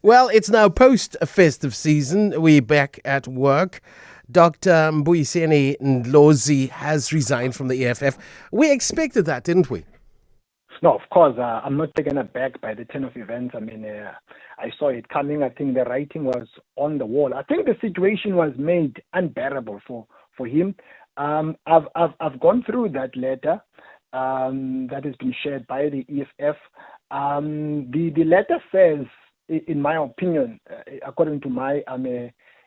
Well, it's now post-festive season. We're back at work. Dr. Mbuyiseni Ndlozi has resigned from the EFF. We expected that, didn't we? No, of course. I'm not taken aback by the turn of events. I mean, I saw it coming. I think the writing was on the wall. I think the situation was made unbearable for him. I've gone through that letter that has been shared by the EFF. The letter says, in my opinion, according to my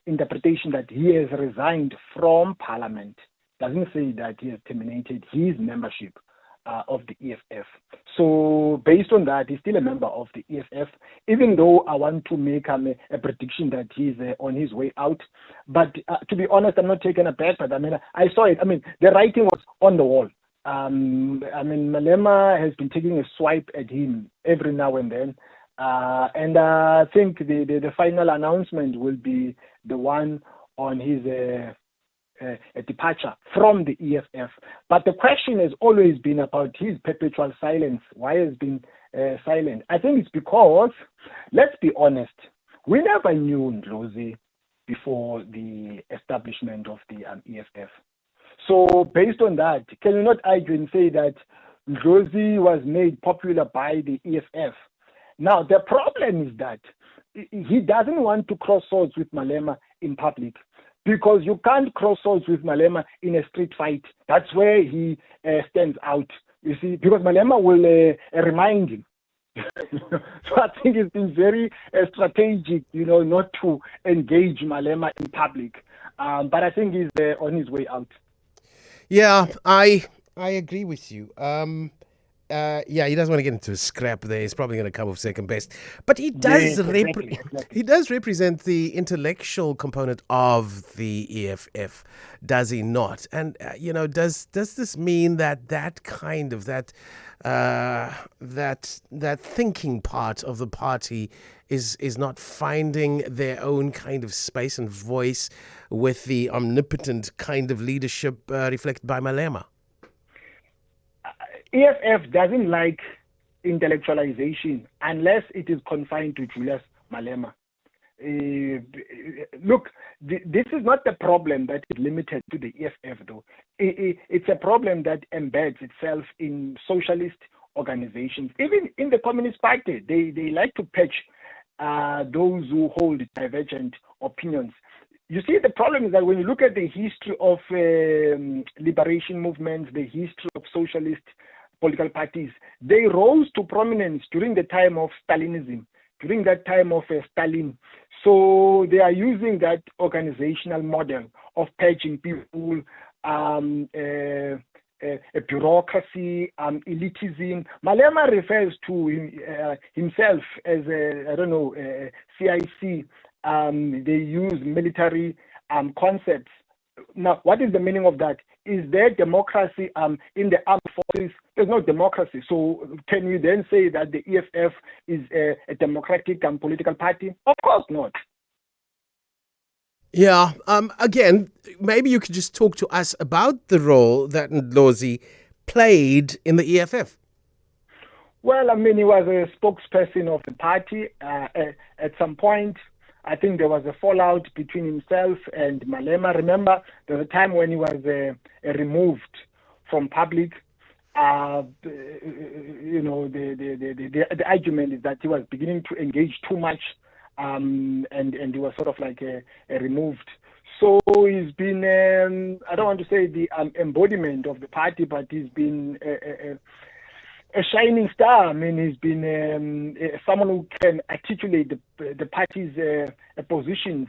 interpretation, that he has resigned from Parliament. Doesn't say that he has terminated his membership of the EFF. So based on that, he's still a member of the EFF, even though I want to make a prediction that he's on his way out. But to be honest, I'm not taken aback, but I saw it. The writing was on the wall. Malema has been taking a swipe at him every now and then. And I think the final announcement will be the one on his a departure from the EFF. But the question has always been about his perpetual silence. Why has been silent? I think it's because, let's be honest, we never knew Ndlozi before the establishment of the EFF. So based on that, can you not argue and say that Ndlozi was made popular by the EFF? Now, the problem is that he doesn't want to cross swords with Malema in public, because you can't cross swords with Malema in a street fight. That's where he stands out, you see, because Malema will remind him. So I think it's been very strategic, not to engage Malema in public. But I think he's on his way out. Yeah, I agree with you. He doesn't want to get into a scrap there. He's probably going to come off second best. But he does Exactly. He does represent the intellectual component of the EFF, does he not? And, does this mean that kind of, that thinking part of the party is not finding their own kind of space and voice with the omnipotent kind of leadership reflected by Malema? EFF doesn't like intellectualization unless it is confined to Julius Malema. Look, this is not the problem that is limited to the EFF, though. It's a problem that embeds itself in socialist organizations. Even in the Communist Party, they like to patch those who hold divergent opinions. You see, the problem is that when you look at the history of liberation movements, the history of socialist political parties, they rose to prominence during the time of Stalinism, during that time of Stalin. So they are using that organizational model of patching people, a bureaucracy, elitism. Malema refers to himself as CIC. They use military concepts. Now, what is the meaning of that? Is there democracy in the armed forces? There's no democracy. So can we then say that the EFF is a democratic and political party? Of course not. Yeah. Again, maybe you could just talk to us about the role that Ndlozi played in the EFF. Well, he was a spokesperson of the party at some point. I think there was a fallout between himself and Malema. Remember, there was a time when he was removed from public. The argument is that he was beginning to engage too much, and he was sort of like removed. So he's been, I don't want to say the embodiment of the party, but he's been a shining star. He's been someone who can articulate the party's positions,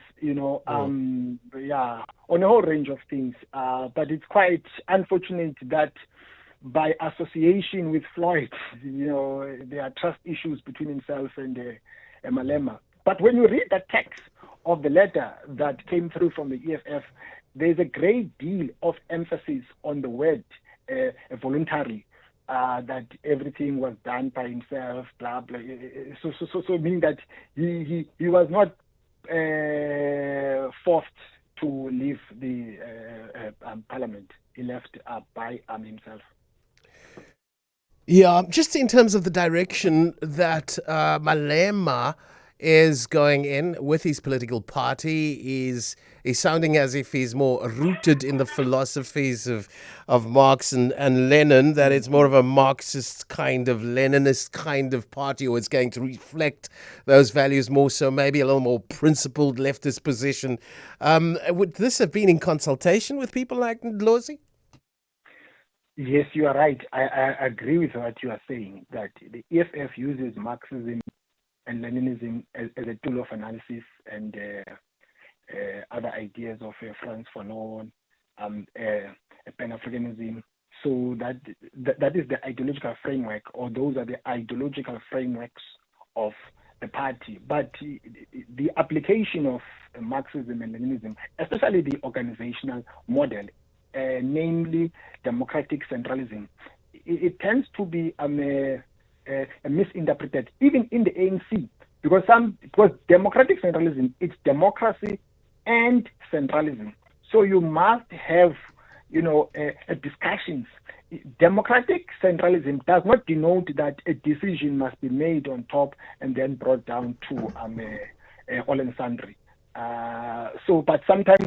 on a whole range of things. But it's quite unfortunate that by association with Floyd, there are trust issues between himself and Malema. But when you read the text of the letter that came through from the EFF, there's a great deal of emphasis on the word voluntary. That everything was done by himself, blah blah. So meaning that he was not forced to leave the parliament. He left by himself. Yeah, just in terms of the direction that Malema is going in with his political party. He's sounding as if he's more rooted in the philosophies of Marx and Lenin, that it's more of a Marxist kind of Leninist kind of party, or it's going to reflect those values more so, maybe a little more principled leftist position. Would this have been in consultation with people like Ndlozi? Yes, you are right. I agree with what you are saying, that the EFF uses Marxism and Leninism as a tool of analysis, and other ideas of Franz Fanon, Pan-Africanism. So that is the ideological framework, or those are the ideological frameworks of the party. But the application of Marxism and Leninism, especially the organizational model, namely democratic centralism, it tends to be misinterpreted, even in the ANC, because democratic centralism, it's democracy and centralism. So you must have, discussions. Democratic centralism does not denote that a decision must be made on top and then brought down to all and sundry. But sometimes,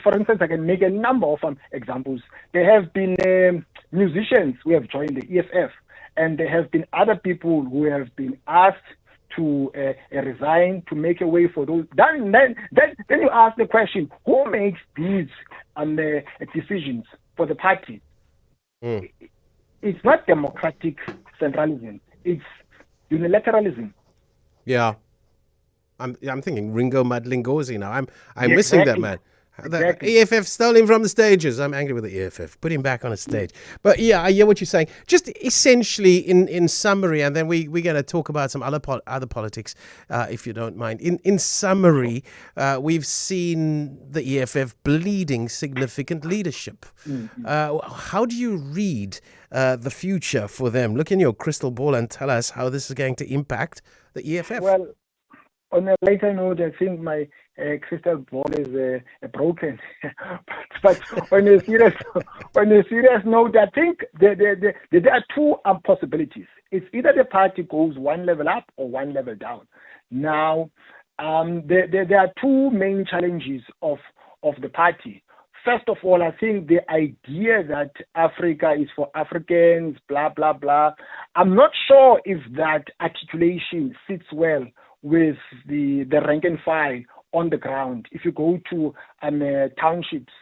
for instance, I can make a number of examples. There have been musicians who have joined the EFF, and there have been other people who have been asked to resign to make a way for those. Then you ask the question: who makes these decisions for the party? It's not democratic centralism; it's unilateralism. Yeah. I'm thinking Ringo Madlingozi now. I'm Exactly. missing that man. Exactly. The EFF stole him from the stages. I'm angry with the EFF. Put him back on a stage. But yeah, I hear what you're saying. Just essentially in summary, and then we're going to talk about some other politics, if you don't mind. In summary, we've seen the EFF bleeding significant leadership. How do you read the future for them? Look in your crystal ball and tell us how this is going to impact the EFF. Well, on a later note, I think my crystal ball is broken. but on a serious note, I think there are two possibilities. It's either the party goes one level up or one level down. Now, there are two main challenges of the party. First of all, I think the idea that Africa is for Africans, blah, blah, blah, I'm not sure if that articulation sits well with the rank and file on the ground. If you go to townships,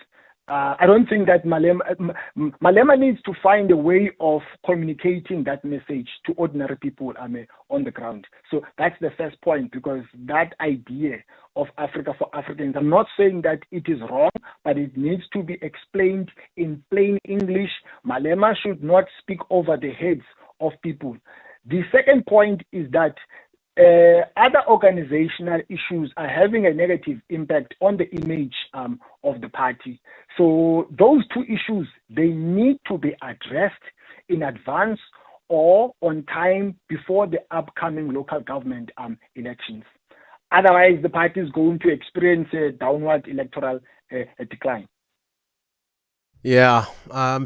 I don't think that Malema needs to find a way of communicating that message to ordinary people on the ground. So that's the first point, because that idea of Africa for Africans, I'm not saying that it is wrong, but it needs to be explained in plain English. Malema should not speak over the heads of people. The second point is that other organizational issues are having a negative impact on the image of the party. So those two issues, they need to be addressed in advance or on time before the upcoming local government elections. Otherwise, the party is going to experience a downward electoral decline. Yeah,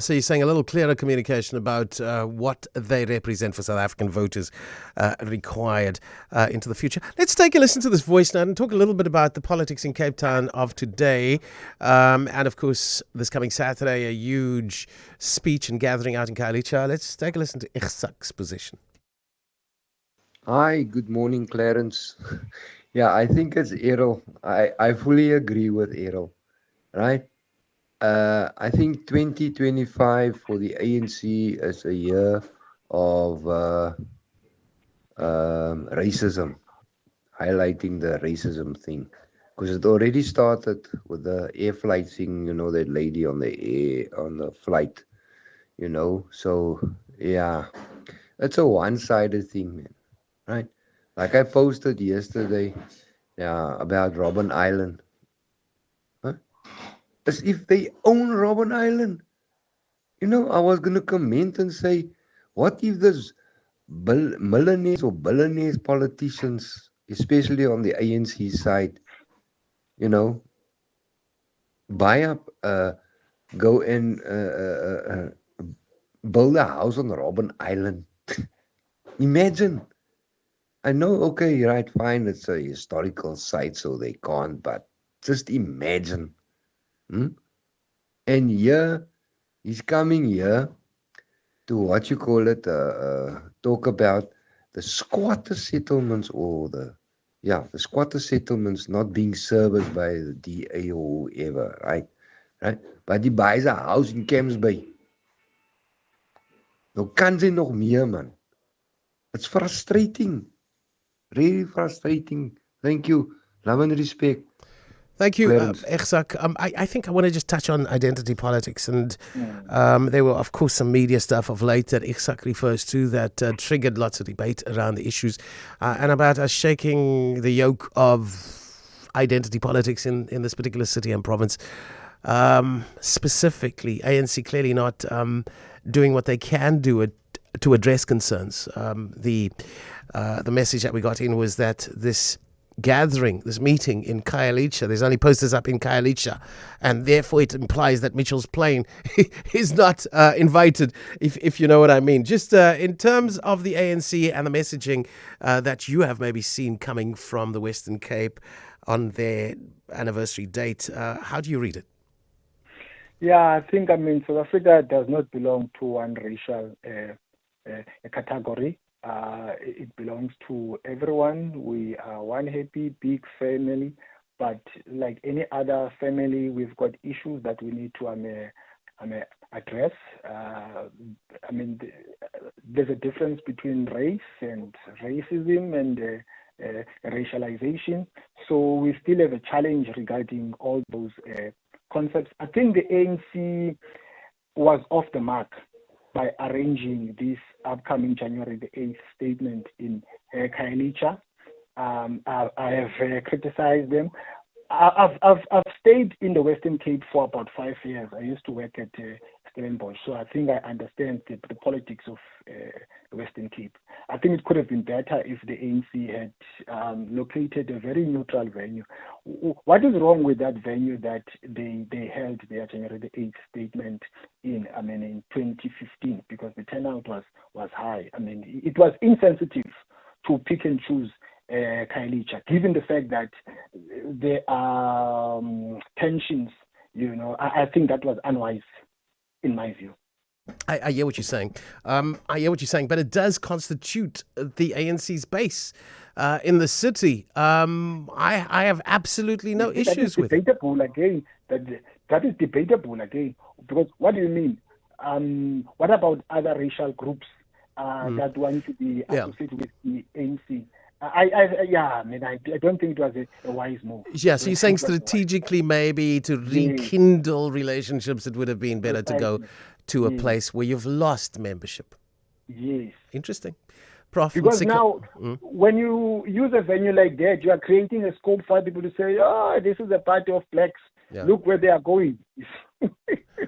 so you're saying a little clearer communication about what they represent for South African voters required into the future. Let's take a listen to this voice now and talk a little bit about the politics in Cape Town of today. And of course, this coming Saturday, a huge speech and gathering out in Khayelitsha. Let's take a listen to Igsak's position. Hi, good morning, Clarence. Yeah, I think it's Errol. I fully agree with Errol, right? I think 2025 for the ANC is a year of racism, highlighting the racism thing, because it already started with the air flight thing, that lady on the flight, so yeah, it's a one-sided thing, man, right? Like I posted yesterday, about Robben Island. As if they own Robben Island. I was going to comment and say, what if there's millionaires or billionaires politicians, especially on the ANC side, buy up, go and build a house on Robben Island. Imagine. I know, okay, right, fine, it's a historical site, so they can't, but just imagine. Hmm? And here, he's coming here to what you call it, talk about the squatter settlements or the squatter settlements not being serviced by the DA or whoever, right? Right? But he buys a house in Camsbay. Nou kan sy nog meer, man. It's frustrating. Really frustrating. Thank you. Love and respect. Thank you, Clarence. Irzak. I think I want to just touch on identity politics. And there were, of course, some media stuff of late that Irzak refers to that triggered lots of debate around the issues and about us shaking the yoke of identity politics in this particular city and province. Specifically, ANC clearly not doing what they can do to address concerns. The message that we got in was that this gathering, this meeting in Khayelitsha, there's only posters up in Khayelitsha, and therefore it implies that Mitchell's Plain is not invited, if you know what I mean. Just in terms of the ANC and the messaging that you have maybe seen coming from the Western Cape on their anniversary date, how do you read it? Yeah, I think, South Africa does not belong to one racial category. It belongs to everyone. We are one happy, big family, but like any other family, we've got issues that we need to address. There's a difference between race and racism and racialization. So we still have a challenge regarding all those concepts. I think the ANC was off the mark by arranging this upcoming January the 8th statement in Khayelitsha. I have criticized them. I've stayed in the Western Cape for about 5 years. I used to work at Stellenbosch, so I think I understand the politics of the Western Cape. I think it could have been better if the ANC had located a very neutral venue. What is wrong with that venue that they held their January the 8th statement in 2015? Because the turnout was high. It was insensitive to pick and choose Khayelitsha, given the fact that there are tensions. I think that was unwise, in my view. I hear what you're saying. But it does constitute the ANC's base in the city. I have absolutely no issues with it. That is debatable again. Because what do you mean? What about other racial groups that want to be associated with the ANC? I don't think it was a wise move. Yeah, so you're saying strategically maybe to rekindle relationships, it would have been better to go to a place where you've lost membership. Yes. Interesting. Prof, because now, when you use a venue like that, you are creating a scope for people to say, oh, this is a party of blacks. Yeah. Look where they are going.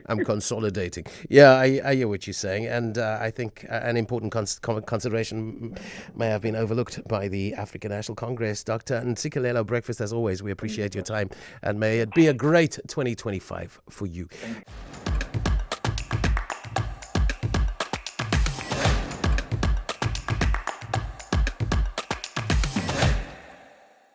I'm consolidating. Yeah, I hear what you're saying. And I think an important consideration may have been overlooked by the African National Congress. Dr Ntisikilelo Breakfast, as always, we appreciate your time. And may it be a great 2025 for you.